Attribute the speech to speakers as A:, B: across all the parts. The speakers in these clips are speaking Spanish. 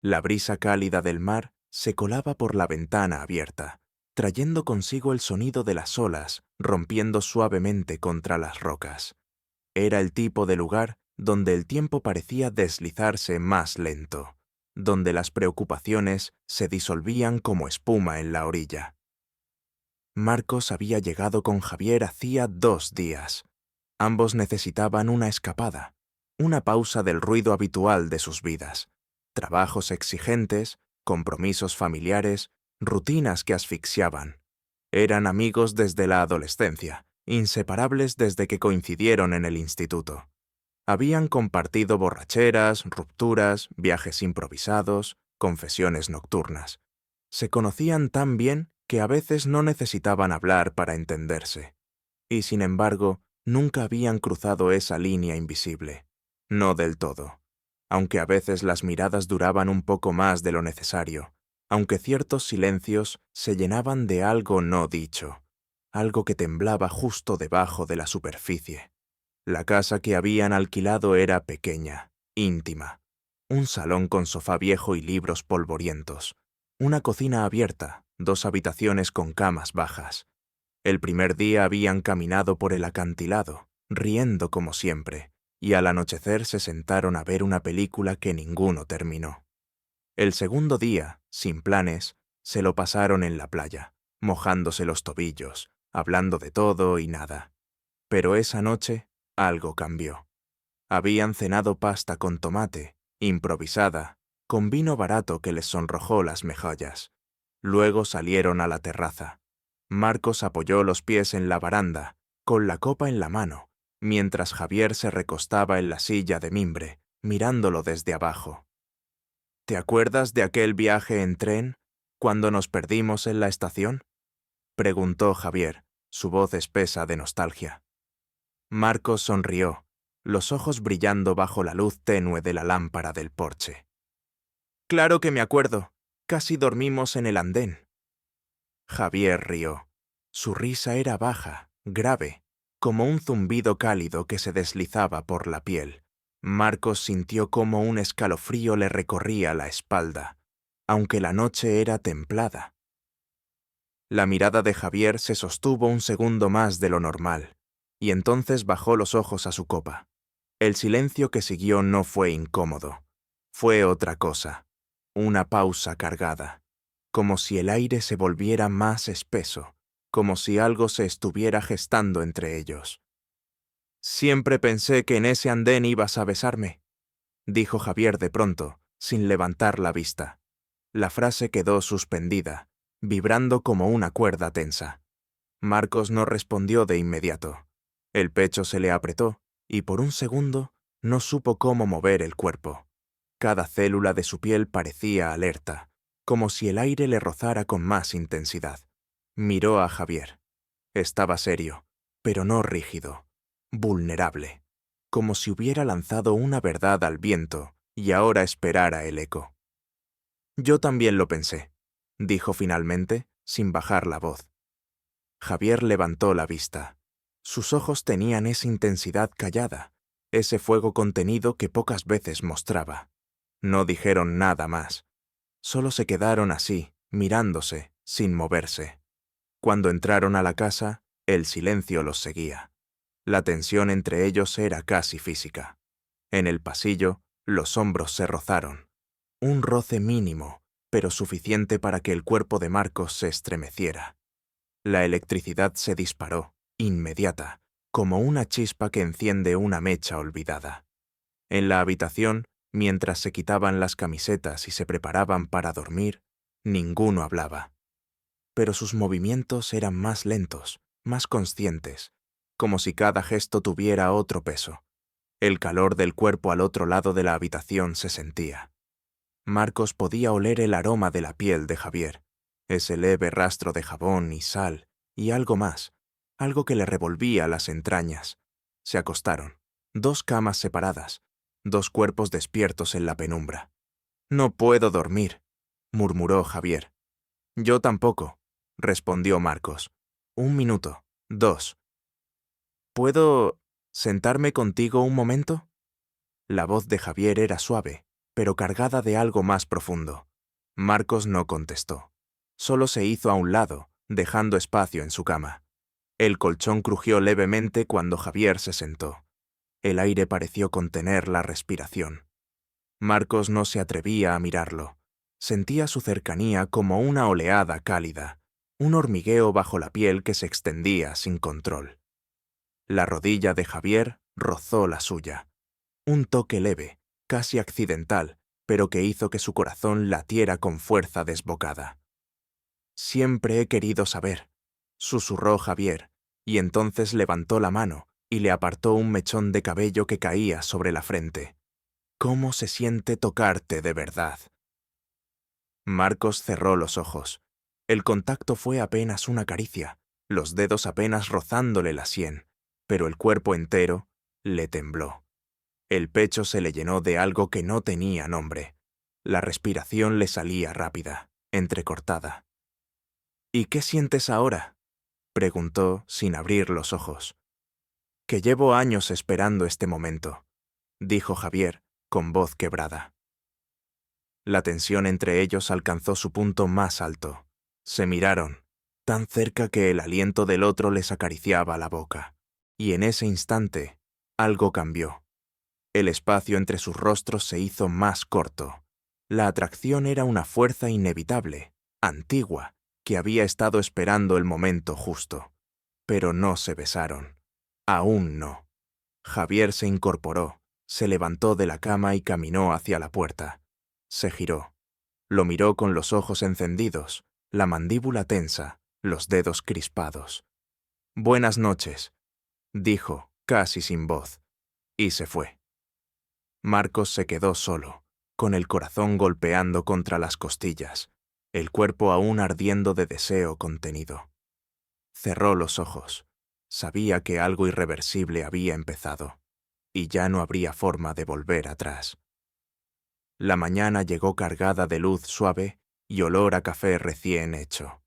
A: La brisa cálida del mar se colaba por la ventana abierta, trayendo consigo el sonido de las olas rompiendo suavemente contra las rocas. Era el tipo de lugar donde el tiempo parecía deslizarse más lento, donde las preocupaciones se disolvían como espuma en la orilla. Marcos había llegado con Javier hacía 2 días. Ambos necesitaban una escapada, una pausa del ruido habitual de sus vidas. Trabajos exigentes, compromisos familiares, rutinas que asfixiaban. Eran amigos desde la adolescencia, inseparables desde que coincidieron en el instituto. Habían compartido borracheras, rupturas, viajes improvisados, confesiones nocturnas. Se conocían tan bien que a veces no necesitaban hablar para entenderse. Y sin embargo, nunca habían cruzado esa línea invisible. No del todo. Aunque a veces las miradas duraban un poco más de lo necesario, aunque ciertos silencios se llenaban de algo no dicho, algo que temblaba justo debajo de la superficie. La casa que habían alquilado era pequeña, íntima. Un salón con sofá viejo y libros polvorientos. Una cocina abierta, 2 habitaciones con camas bajas. El primer día habían caminado por el acantilado, riendo como siempre, y al anochecer se sentaron a ver una película que ninguno terminó. El segundo día, sin planes, se lo pasaron en la playa, mojándose los tobillos, hablando de todo y nada. Pero esa noche, algo cambió. Habían cenado pasta con tomate, improvisada, con vino barato que les sonrojó las mejillas. Luego salieron a la terraza. Marcos apoyó los pies en la baranda, con la copa en la mano, mientras Javier se recostaba en la silla de mimbre, mirándolo desde abajo. ¿Te acuerdas de aquel viaje en tren, cuando nos perdimos en la estación?, preguntó Javier, su voz espesa de nostalgia. Marcos sonrió, los ojos brillando bajo la luz tenue de la lámpara del porche. Claro que me acuerdo. Casi dormimos en el andén. Javier rió. Su risa era baja, grave, como un zumbido cálido que se deslizaba por la piel. Marcos sintió como un escalofrío le recorría la espalda, aunque la noche era templada. La mirada de Javier se sostuvo un segundo más de lo normal, y entonces bajó los ojos a su copa. El silencio que siguió no fue incómodo. Fue otra cosa, una pausa cargada, como si el aire se volviera más espeso, como si algo se estuviera gestando entre ellos. «Siempre pensé que en ese andén ibas a besarme», dijo Javier de pronto, sin levantar la vista. La frase quedó suspendida, vibrando como una cuerda tensa. Marcos no respondió de inmediato. El pecho se le apretó, y por un segundo no supo cómo mover el cuerpo. Cada célula de su piel parecía alerta, como si el aire le rozara con más intensidad. Miró a Javier. Estaba serio, pero no rígido, vulnerable, como si hubiera lanzado una verdad al viento y ahora esperara el eco. «Yo también lo pensé», dijo finalmente, sin bajar la voz. Javier levantó la vista. Sus ojos tenían esa intensidad callada, ese fuego contenido que pocas veces mostraba. No dijeron nada más. Solo se quedaron así, mirándose, sin moverse. Cuando entraron a la casa, el silencio los seguía. La tensión entre ellos era casi física. En el pasillo, los hombros se rozaron. Un roce mínimo, pero suficiente para que el cuerpo de Marcos se estremeciera. La electricidad se disparó, inmediata, como una chispa que enciende una mecha olvidada. En la habitación, mientras se quitaban las camisetas y se preparaban para dormir, ninguno hablaba. Pero sus movimientos eran más lentos, más conscientes, como si cada gesto tuviera otro peso. El calor del cuerpo al otro lado de la habitación se sentía. Marcos podía oler el aroma de la piel de Javier, ese leve rastro de jabón y sal, y algo más, algo que le revolvía las entrañas. Se acostaron, 2 camas separadas, 2 cuerpos despiertos en la penumbra. «No puedo dormir», murmuró Javier. «Yo tampoco», respondió Marcos. «1 minuto, 2. ¿Puedo sentarme contigo un momento?». La voz de Javier era suave, pero cargada de algo más profundo. Marcos no contestó. Solo se hizo a un lado, dejando espacio en su cama. El colchón crujió levemente cuando Javier se sentó. El aire pareció contener la respiración. Marcos no se atrevía a mirarlo. Sentía su cercanía como una oleada cálida, un hormigueo bajo la piel que se extendía sin control. La rodilla de Javier rozó la suya. Un toque leve, casi accidental, pero que hizo que su corazón latiera con fuerza desbocada. «Siempre he querido saber», susurró Javier, y entonces levantó la mano y le apartó un mechón de cabello que caía sobre la frente. «¿Cómo se siente tocarte de verdad?». Marcos cerró los ojos. El contacto fue apenas una caricia, los dedos apenas rozándole la sien, pero el cuerpo entero le tembló. El pecho se le llenó de algo que no tenía nombre. La respiración le salía rápida, entrecortada. «¿Y qué sientes ahora?», preguntó sin abrir los ojos. «Que llevo años esperando este momento», dijo Javier, con voz quebrada. La tensión entre ellos alcanzó su punto más alto. Se miraron, tan cerca que el aliento del otro les acariciaba la boca. Y en ese instante, algo cambió. El espacio entre sus rostros se hizo más corto. La atracción era una fuerza inevitable, antigua, que había estado esperando el momento justo. Pero no se besaron. Aún no. Javier se incorporó, se levantó de la cama y caminó hacia la puerta. Se giró. Lo miró con los ojos encendidos, la mandíbula tensa, los dedos crispados. «Buenas noches», dijo, casi sin voz, y se fue. Marcos se quedó solo, con el corazón golpeando contra las costillas, el cuerpo aún ardiendo de deseo contenido. Cerró los ojos. Sabía que algo irreversible había empezado, y ya no habría forma de volver atrás. La mañana llegó cargada de luz suave y olor a café recién hecho.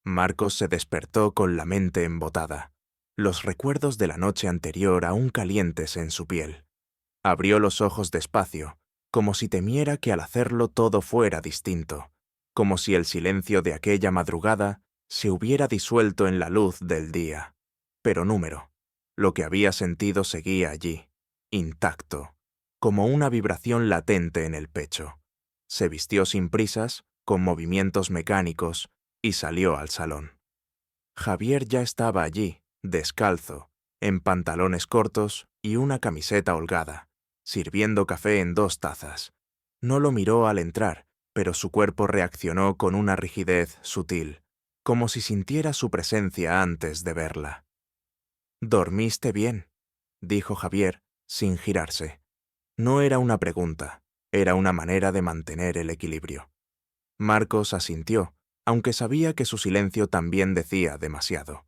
A: Marcos se despertó con la mente embotada, los recuerdos de la noche anterior aún calientes en su piel. Abrió los ojos despacio, como si temiera que al hacerlo todo fuera distinto, como si el silencio de aquella madrugada se hubiera disuelto en la luz del día. Pero lo que había sentido seguía allí, intacto, como una vibración latente en el pecho. Se vistió sin prisas, con movimientos mecánicos, y salió al salón. Javier ya estaba allí, descalzo, en pantalones cortos y una camiseta holgada, sirviendo café en 2 tazas. No lo miró al entrar, pero su cuerpo reaccionó con una rigidez sutil, como si sintiera su presencia antes de verla. «¿Dormiste bien?», dijo Javier, sin girarse. No era una pregunta, era una manera de mantener el equilibrio. Marcos asintió, aunque sabía que su silencio también decía demasiado.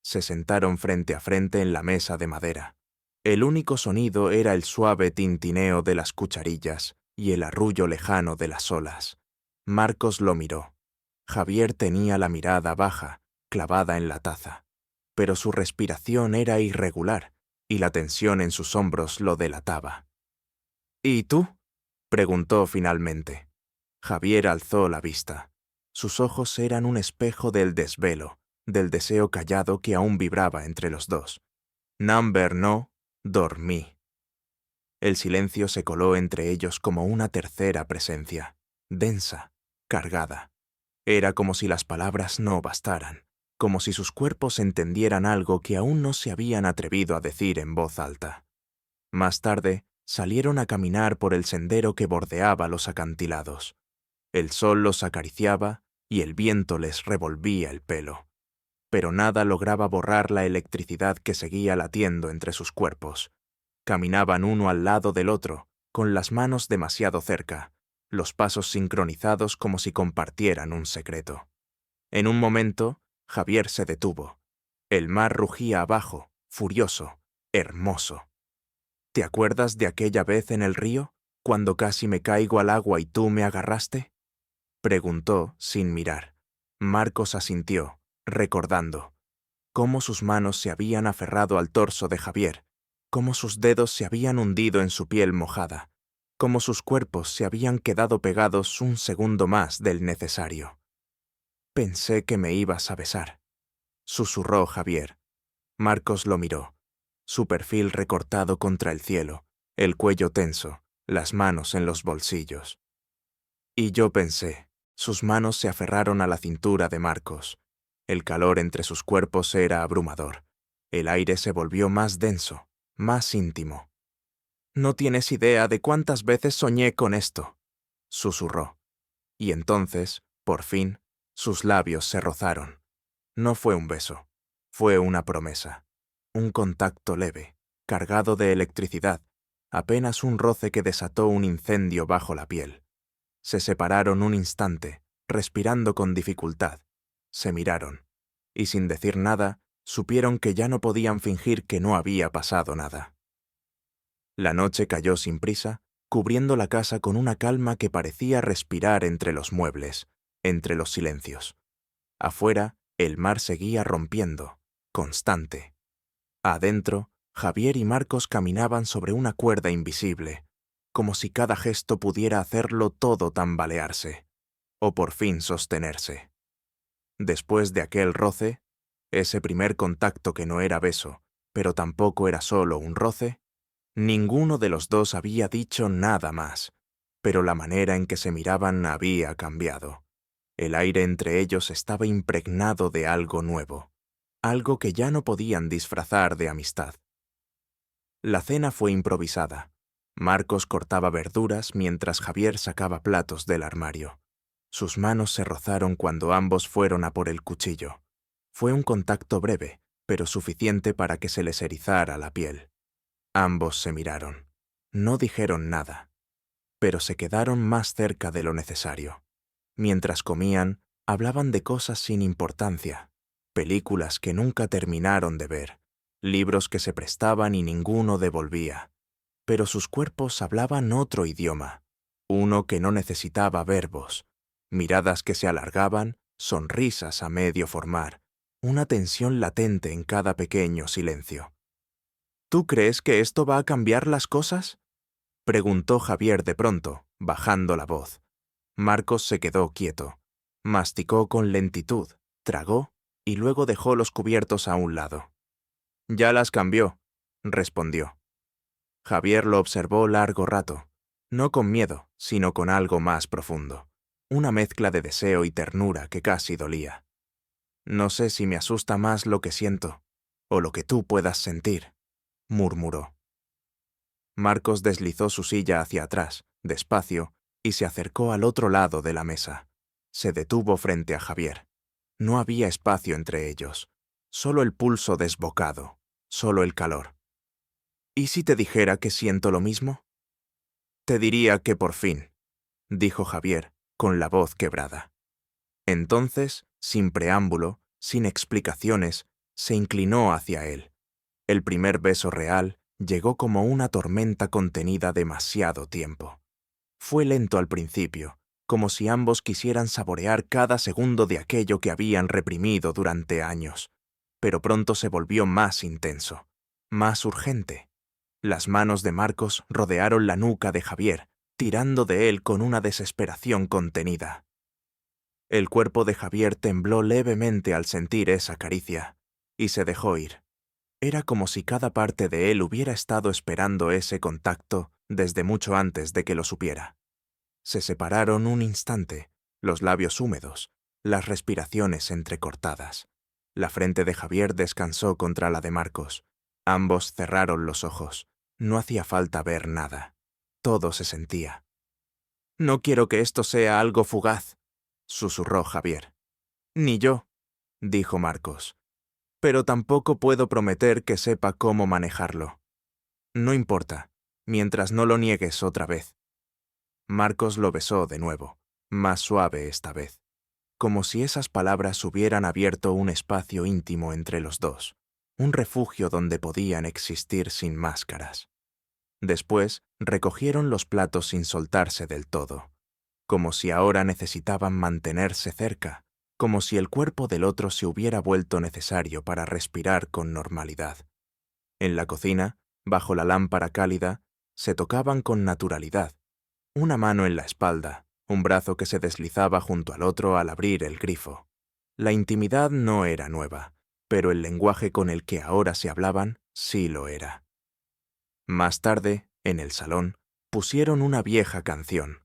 A: Se sentaron frente a frente en la mesa de madera. El único sonido era el suave tintineo de las cucharillas y el arrullo lejano de las olas. Marcos lo miró. Javier tenía la mirada baja, clavada en la taza, pero su respiración era irregular y la tensión en sus hombros lo delataba. «¿Y tú?», preguntó finalmente. Javier alzó la vista. Sus ojos eran un espejo del desvelo, del deseo callado que aún vibraba entre los dos. «Number no, dormí». El silencio se coló entre ellos como una tercera presencia, densa, cargada. Era como si las palabras no bastaran, como si sus cuerpos entendieran algo que aún no se habían atrevido a decir en voz alta. Más tarde, salieron a caminar por el sendero que bordeaba los acantilados. El sol los acariciaba y el viento les revolvía el pelo. Pero nada lograba borrar la electricidad que seguía latiendo entre sus cuerpos. Caminaban uno al lado del otro, con las manos demasiado cerca, los pasos sincronizados como si compartieran un secreto. En un momento, Javier se detuvo. El mar rugía abajo, furioso, hermoso. «¿Te acuerdas de aquella vez en el río, cuando casi me caigo al agua y tú me agarraste?», preguntó sin mirar. Marcos asintió, recordando cómo sus manos se habían aferrado al torso de Javier, cómo sus dedos se habían hundido en su piel mojada, como sus cuerpos se habían quedado pegados un segundo más del necesario. «Pensé que me ibas a besar», susurró Javier. Marcos lo miró, su perfil recortado contra el cielo, el cuello tenso, las manos en los bolsillos. Y yo pensé. Sus manos se aferraron a la cintura de Marcos. El calor entre sus cuerpos era abrumador. El aire se volvió más denso, más íntimo. «No tienes idea de cuántas veces soñé con esto», susurró. Y entonces, por fin, sus labios se rozaron. No fue un beso, fue una promesa. Un contacto leve, cargado de electricidad, apenas un roce que desató un incendio bajo la piel. Se separaron un instante, respirando con dificultad. Se miraron, y sin decir nada, supieron que ya no podían fingir que no había pasado nada. La noche cayó sin prisa, cubriendo la casa con una calma que parecía respirar entre los muebles, entre los silencios. Afuera, el mar seguía rompiendo, constante. Adentro, Javier y Marcos caminaban sobre una cuerda invisible, como si cada gesto pudiera hacerlo todo tambalearse, o por fin sostenerse. Después de aquel roce, ese primer contacto que no era beso, pero tampoco era solo un roce, ninguno de los dos había dicho nada más, pero la manera en que se miraban había cambiado. El aire entre ellos estaba impregnado de algo nuevo, algo que ya no podían disfrazar de amistad. La cena fue improvisada. Marcos cortaba verduras mientras Javier sacaba platos del armario. Sus manos se rozaron cuando ambos fueron a por el cuchillo. Fue un contacto breve, pero suficiente para que se les erizara la piel. Ambos se miraron. No dijeron nada, pero se quedaron más cerca de lo necesario. Mientras comían, hablaban de cosas sin importancia, películas que nunca terminaron de ver, libros que se prestaban y ninguno devolvía. Pero sus cuerpos hablaban otro idioma, uno que no necesitaba verbos, miradas que se alargaban, sonrisas a medio formar, una tensión latente en cada pequeño silencio. «¿Tú crees que esto va a cambiar las cosas?», preguntó Javier de pronto, bajando la voz. Marcos se quedó quieto, masticó con lentitud, tragó y luego dejó los cubiertos a un lado. «Ya las cambió», respondió. Javier lo observó largo rato, no con miedo, sino con algo más profundo, una mezcla de deseo y ternura que casi dolía. «No sé si me asusta más lo que siento, o lo que tú puedas sentir», murmuró. Marcos deslizó su silla hacia atrás, despacio, y se acercó al otro lado de la mesa. Se detuvo frente a Javier. No había espacio entre ellos, solo el pulso desbocado, solo el calor. «¿Y si te dijera que siento lo mismo?». «Te diría que por fin», dijo Javier, con la voz quebrada. Entonces, sin preámbulo, sin explicaciones, se inclinó hacia él. El primer beso real llegó como una tormenta contenida demasiado tiempo. Fue lento al principio, como si ambos quisieran saborear cada segundo de aquello que habían reprimido durante años, pero pronto se volvió más intenso, más urgente. Las manos de Marcos rodearon la nuca de Javier, tirando de él con una desesperación contenida. El cuerpo de Javier tembló levemente al sentir esa caricia, y se dejó ir. Era como si cada parte de él hubiera estado esperando ese contacto desde mucho antes de que lo supiera. Se separaron un instante, los labios húmedos, las respiraciones entrecortadas. La frente de Javier descansó contra la de Marcos. Ambos cerraron los ojos. No hacía falta ver nada. Todo se sentía. «No quiero que esto sea algo fugaz», susurró Javier. «Ni yo», dijo Marcos. «Pero tampoco puedo prometer que sepa cómo manejarlo». «No importa, mientras no lo niegues otra vez». Marcos lo besó de nuevo, más suave esta vez, como si esas palabras hubieran abierto un espacio íntimo entre los dos, un refugio donde podían existir sin máscaras. Después recogieron los platos sin soltarse del todo, como si ahora necesitaban mantenerse cerca, como si el cuerpo del otro se hubiera vuelto necesario para respirar con normalidad. En la cocina, bajo la lámpara cálida, se tocaban con naturalidad, Una mano en la espalda, un brazo que se deslizaba junto al otro al abrir el grifo. La intimidad no era nueva, pero el lenguaje con el que ahora se hablaban sí lo era. Más tarde, en el salón, pusieron una vieja canción.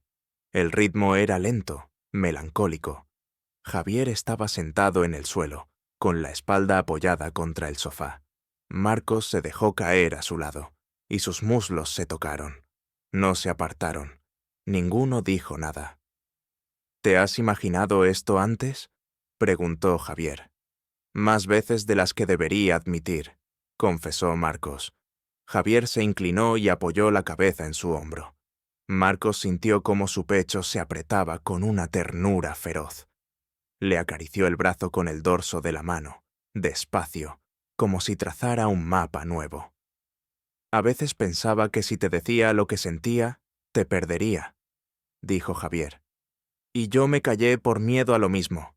A: El ritmo era lento, melancólico. Javier estaba sentado en el suelo, con la espalda apoyada contra el sofá. Marcos se dejó caer a su lado, y sus muslos se tocaron. No se apartaron. Ninguno dijo nada. ¿Te has imaginado esto antes?, preguntó Javier. Más veces de las que debería admitir, confesó Marcos. Javier se inclinó y apoyó la cabeza en su hombro. Marcos sintió cómo su pecho se apretaba con una ternura feroz. Le acarició el brazo con el dorso de la mano, despacio, como si trazara un mapa nuevo. A veces pensaba que si te decía lo que sentía, te perdería, dijo Javier. Y yo me callé por miedo a lo mismo,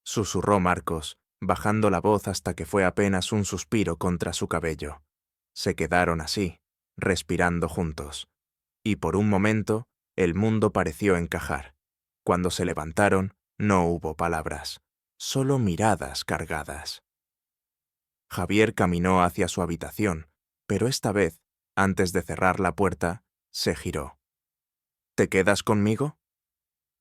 A: susurró Marcos, bajando la voz hasta que fue apenas un suspiro contra su cabello. Se quedaron así, respirando juntos. Y por un momento, el mundo pareció encajar. Cuando se levantaron, no hubo palabras, solo miradas cargadas. Javier caminó hacia su habitación, pero esta vez, antes de cerrar la puerta, se giró. ¿Te quedas conmigo?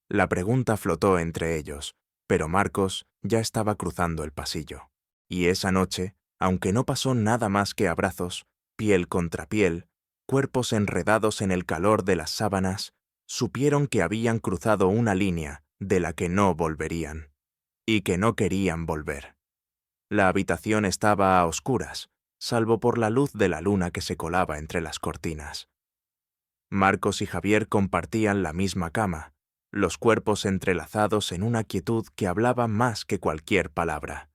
A: La pregunta flotó entre ellos, pero Marcos ya estaba cruzando el pasillo. Y esa noche, aunque no pasó nada más que abrazos, piel contra piel, cuerpos enredados en el calor de las sábanas, supieron que habían cruzado una línea de la que no volverían, y que no querían volver. La habitación estaba a oscuras, salvo por la luz de la luna que se colaba entre las cortinas. Marcos y Javier compartían la misma cama, los cuerpos entrelazados en una quietud que hablaba más que cualquier palabra.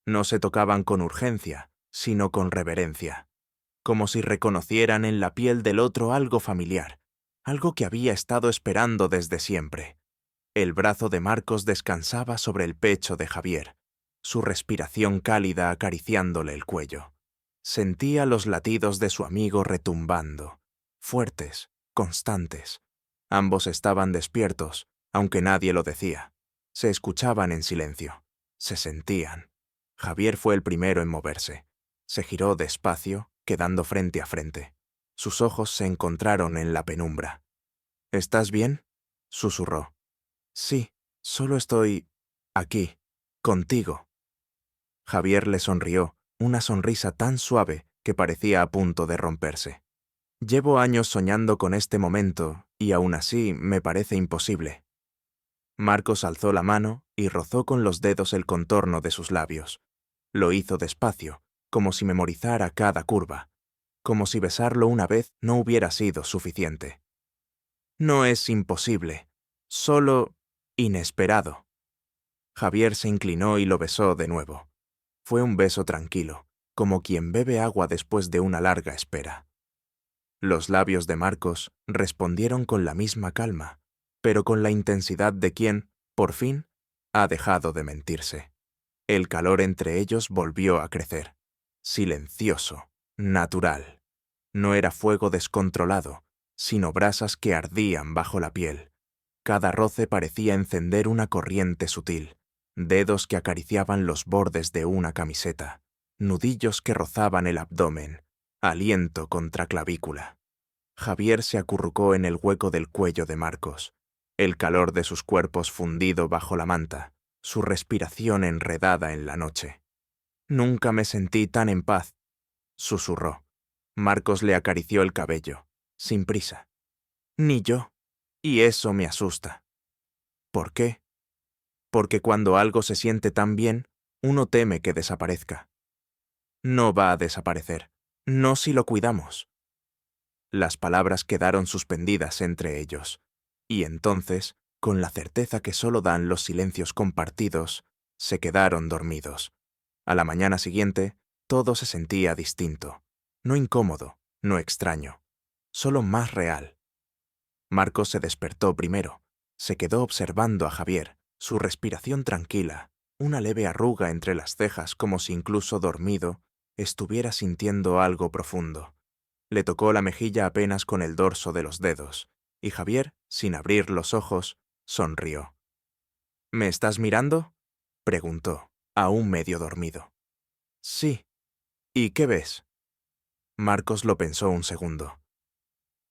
A: No se tocaban con urgencia, sino con reverencia, como si reconocieran en la piel del otro algo familiar, algo que había estado esperando desde siempre. El brazo de Marcos descansaba sobre el pecho de Javier, su respiración cálida acariciándole el cuello. Sentía los latidos de su amigo retumbando, fuertes, constantes. Ambos estaban despiertos, aunque nadie lo decía. Se escuchaban en silencio. Se sentían. Javier fue el primero en moverse. Se giró despacio, quedando frente a frente. Sus ojos se encontraron en la penumbra. ¿Estás bien?, susurró. Sí, solo estoy aquí, contigo. Javier le sonrió, una sonrisa tan suave que parecía a punto de romperse. Llevo años soñando con este momento, y aún así me parece imposible. Marcos alzó la mano y rozó con los dedos el contorno de sus labios. Lo hizo despacio, como si memorizara cada curva, como si besarlo una vez no hubiera sido suficiente. No es imposible, solo inesperado. Javier se inclinó y lo besó de nuevo. Fue un beso tranquilo, como quien bebe agua después de una larga espera. Los labios de Marcos respondieron con la misma calma, pero con la intensidad de quien, por fin, ha dejado de mentirse. El calor entre ellos volvió a crecer, silencioso, natural. No era fuego descontrolado, sino brasas que ardían bajo la piel. Cada roce parecía encender una corriente sutil, dedos que acariciaban los bordes de una camiseta, nudillos que rozaban el abdomen, aliento contra clavícula. Javier se acurrucó en el hueco del cuello de Marcos, el calor de sus cuerpos fundido bajo la manta, su respiración enredada en la noche. Nunca me sentí tan en paz, susurró. Marcos le acarició el cabello, sin prisa. Ni yo, y eso me asusta. ¿Por qué? Porque cuando algo se siente tan bien, uno teme que desaparezca. No va a desaparecer, no si lo cuidamos. Las palabras quedaron suspendidas entre ellos, y entonces, con la certeza que solo dan los silencios compartidos, se quedaron dormidos. A la mañana siguiente, todo se sentía distinto, no incómodo, no extraño, solo más real. Marcos se despertó primero, se quedó observando a Javier, su respiración tranquila, una leve arruga entre las cejas como si incluso dormido estuviera sintiendo algo profundo. Le tocó la mejilla apenas con el dorso de los dedos, y Javier, sin abrir los ojos, sonrió. ¿Me estás mirando?, preguntó, aún medio dormido. Sí. ¿Y qué ves? Marcos lo pensó un segundo.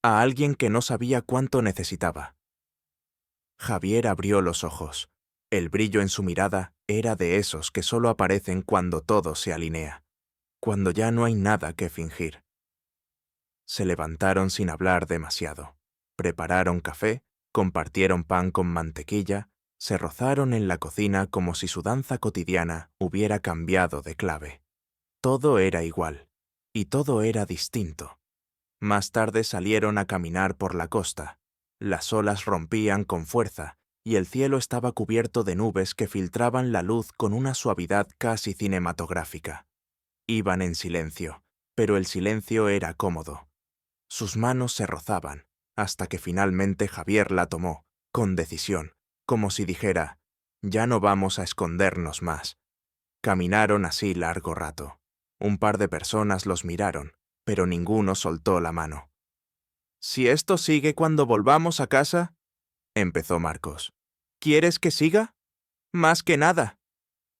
A: A alguien que no sabía cuánto necesitaba. Javier abrió los ojos. El brillo en su mirada era de esos que solo aparecen cuando todo se alinea, cuando ya no hay nada que fingir. Se levantaron sin hablar demasiado. Prepararon café, compartieron pan con mantequilla, se rozaron en la cocina como si su danza cotidiana hubiera cambiado de clave. Todo era igual, y todo era distinto. Más tarde salieron a caminar por la costa. Las olas rompían con fuerza, y el cielo estaba cubierto de nubes que filtraban la luz con una suavidad casi cinematográfica. Iban en silencio, pero el silencio era cómodo. Sus manos se rozaban, hasta que finalmente Javier la tomó, con decisión, como si dijera, «Ya no vamos a escondernos más». Caminaron así largo rato. Un par de personas los miraron, pero ninguno soltó la mano. «Si esto sigue cuando volvamos a casa», empezó Marcos. «¿Quieres que siga? Más que nada».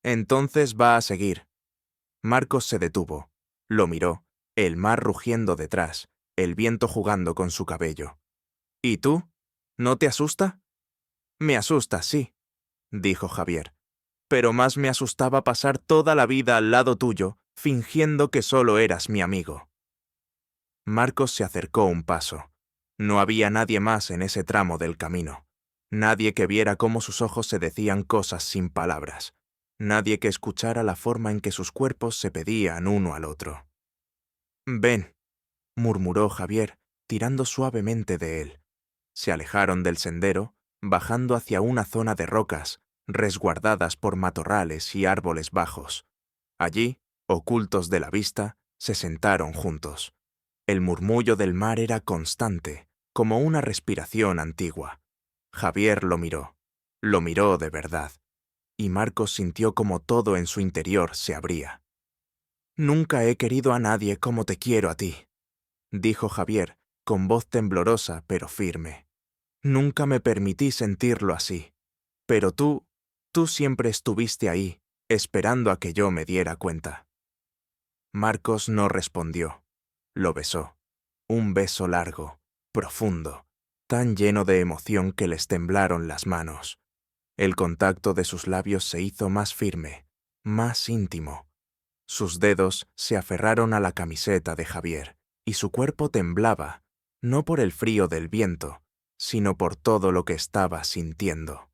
A: «Entonces va a seguir». Marcos se detuvo. Lo miró, el mar rugiendo detrás, el viento jugando con su cabello. «¿Y tú? ¿No te asusta?» «Me asusta, sí», dijo Javier. «Pero más me asustaba pasar toda la vida al lado tuyo, fingiendo que solo eras mi amigo». Marcos se acercó un paso. No había nadie más en ese tramo del camino. Nadie que viera cómo sus ojos se decían cosas sin palabras. Nadie que escuchara la forma en que sus cuerpos se pedían uno al otro. «Ven», murmuró Javier, tirando suavemente de él. Se alejaron del sendero, bajando hacia una zona de rocas, resguardadas por matorrales y árboles bajos. Allí, ocultos de la vista, se sentaron juntos. El murmullo del mar era constante, como una respiración antigua. Javier lo miró de verdad, y Marcos sintió como todo en su interior se abría. «Nunca he querido a nadie como te quiero a ti», dijo Javier, con voz temblorosa pero firme. «Nunca me permití sentirlo así, pero tú siempre estuviste ahí, esperando a que yo me diera cuenta». Marcos no respondió. Lo besó. Un beso largo, profundo, tan lleno de emoción que les temblaron las manos. El contacto de sus labios se hizo más firme, más íntimo. Sus dedos se aferraron a la camiseta de Javier, y su cuerpo temblaba, no por el frío del viento, sino por todo lo que estaba sintiendo.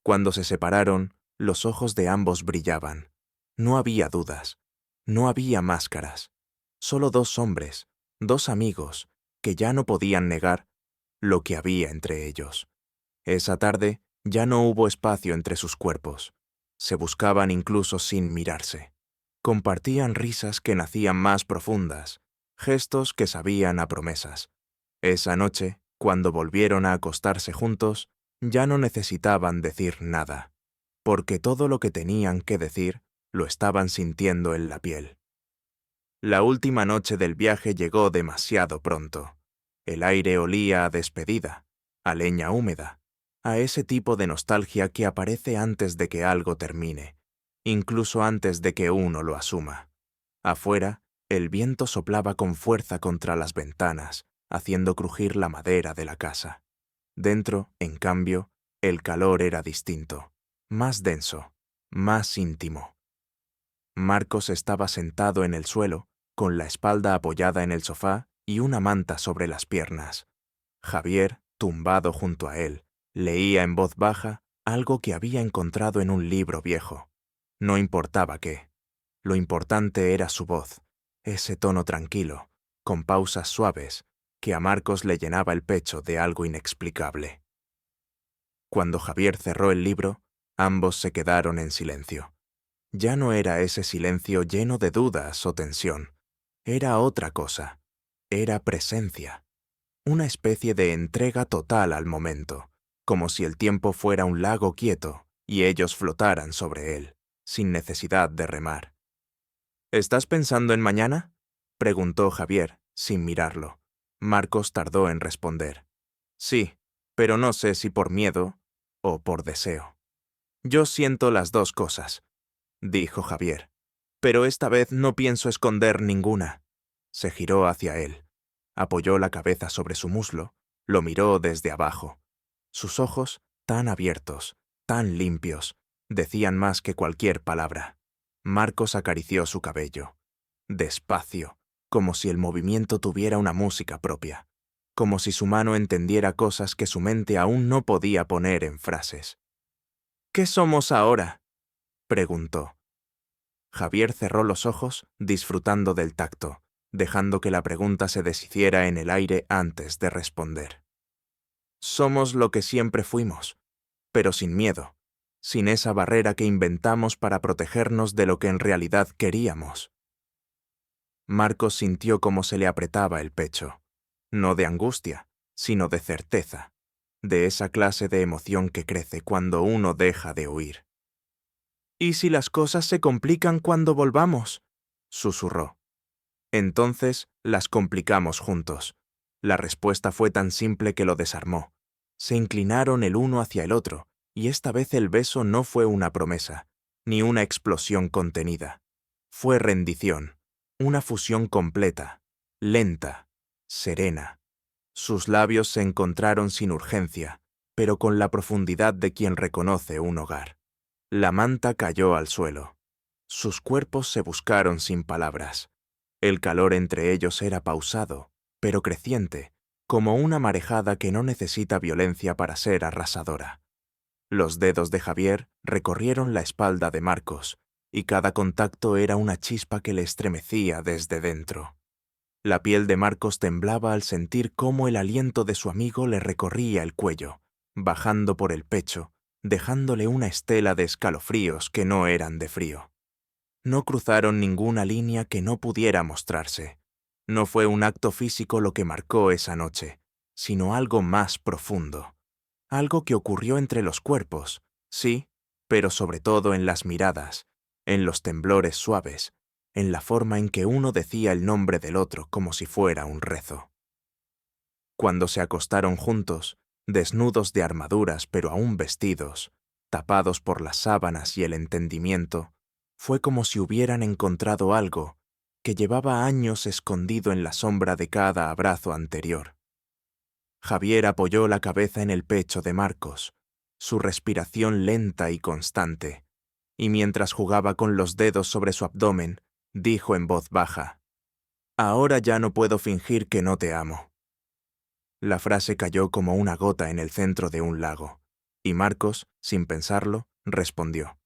A: Cuando se separaron, los ojos de ambos brillaban. No había dudas, no había máscaras. Solo dos hombres, dos amigos, que ya no podían negar lo que había entre ellos. Esa tarde ya no hubo espacio entre sus cuerpos. Se buscaban incluso sin mirarse. Compartían risas que nacían más profundas, gestos que sabían a promesas. Esa noche, cuando volvieron a acostarse juntos, ya no necesitaban decir nada, porque todo lo que tenían que decir lo estaban sintiendo en la piel. La última noche del viaje llegó demasiado pronto. El aire olía a despedida, a leña húmeda, a ese tipo de nostalgia que aparece antes de que algo termine, incluso antes de que uno lo asuma. Afuera, el viento soplaba con fuerza contra las ventanas, haciendo crujir la madera de la casa. Dentro, en cambio, el calor era distinto, más denso, más íntimo. Marcos estaba sentado en el suelo, con la espalda apoyada en el sofá y una manta sobre las piernas. Javier, tumbado junto a él, leía en voz baja algo que había encontrado en un libro viejo. No importaba qué. Lo importante era su voz, ese tono tranquilo, con pausas suaves, que a Marcos le llenaba el pecho de algo inexplicable. Cuando Javier cerró el libro, ambos se quedaron en silencio. Ya no era ese silencio lleno de dudas o tensión. Era otra cosa. Era presencia. Una especie de entrega total al momento, como si el tiempo fuera un lago quieto y ellos flotaran sobre él, sin necesidad de remar. «¿Estás pensando en mañana?», preguntó Javier, sin mirarlo. Marcos tardó en responder. «Sí», pero no sé si por miedo o por deseo. Yo siento las dos cosas, dijo Javier, pero esta vez no pienso esconder ninguna. Se giró hacia él, apoyó la cabeza sobre su muslo, lo miró desde abajo. Sus ojos, tan abiertos, tan limpios, decían más que cualquier palabra. Marcos acarició su cabello, despacio, como si el movimiento tuviera una música propia, como si su mano entendiera cosas que su mente aún no podía poner en frases. ¿Qué somos ahora?, preguntó. Javier cerró los ojos, disfrutando del tacto, dejando que la pregunta se deshiciera en el aire antes de responder. Somos lo que siempre fuimos, pero sin miedo, sin esa barrera que inventamos para protegernos de lo que en realidad queríamos. Marcos sintió cómo se le apretaba el pecho, no de angustia, sino de certeza, de esa clase de emoción que crece cuando uno deja de huir. ¿Y si las cosas se complican cuando volvamos?, susurró. Entonces las complicamos juntos. La respuesta fue tan simple que lo desarmó. Se inclinaron el uno hacia el otro, y esta vez el beso no fue una promesa, ni una explosión contenida. Fue rendición, una fusión completa, lenta, serena. Sus labios se encontraron sin urgencia, pero con la profundidad de quien reconoce un hogar. La manta cayó al suelo. Sus cuerpos se buscaron sin palabras. El calor entre ellos era pausado, pero creciente, como una marejada que no necesita violencia para ser arrasadora. Los dedos de Javier recorrieron la espalda de Marcos, y cada contacto era una chispa que le estremecía desde dentro. La piel de Marcos temblaba al sentir cómo el aliento de su amigo le recorría el cuello, bajando por el pecho, dejándole una estela de escalofríos que no eran de frío. No cruzaron ninguna línea que no pudiera mostrarse. No fue un acto físico lo que marcó esa noche, sino algo más profundo. Algo que ocurrió entre los cuerpos, sí, pero sobre todo en las miradas, en los temblores suaves, en la forma en que uno decía el nombre del otro como si fuera un rezo. Cuando se acostaron juntos, desnudos de armaduras pero aún vestidos, tapados por las sábanas y el entendimiento, fue como si hubieran encontrado algo que llevaba años escondido en la sombra de cada abrazo anterior. Javier apoyó la cabeza en el pecho de Marcos, su respiración lenta y constante, y mientras jugaba con los dedos sobre su abdomen, dijo en voz baja: «Ahora ya no puedo fingir que no te amo». La frase cayó como una gota en el centro de un lago, y Marcos, sin pensarlo, respondió: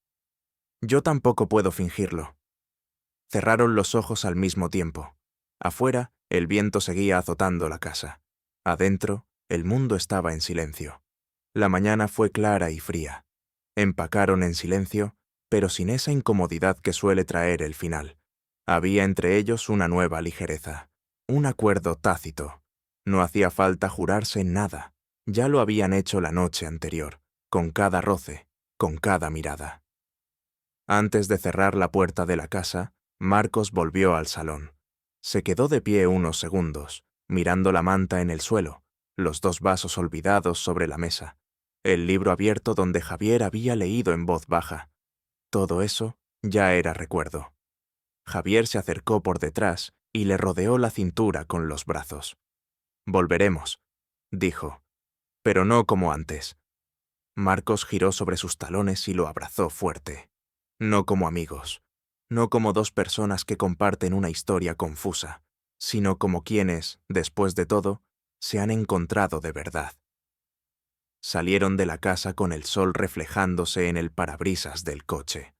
A: «Yo tampoco puedo fingirlo». Cerraron los ojos al mismo tiempo. Afuera, el viento seguía azotando la casa. Adentro, el mundo estaba en silencio. La mañana fue clara y fría. Empacaron en silencio, pero sin esa incomodidad que suele traer el final. Había entre ellos una nueva ligereza, un acuerdo tácito. No hacía falta jurarse nada. Ya lo habían hecho la noche anterior, con cada roce, con cada mirada. Antes de cerrar la puerta de la casa, Marcos volvió al salón. Se quedó de pie unos segundos, mirando la manta en el suelo, los dos vasos olvidados sobre la mesa, el libro abierto donde Javier había leído en voz baja. Todo eso ya era recuerdo. Javier se acercó por detrás y le rodeó la cintura con los brazos. «Volveremos», dijo, «pero no como antes». Marcos giró sobre sus talones y lo abrazó fuerte. No como amigos, no como dos personas que comparten una historia confusa, sino como quienes, después de todo, se han encontrado de verdad. Salieron de la casa con el sol reflejándose en el parabrisas del coche.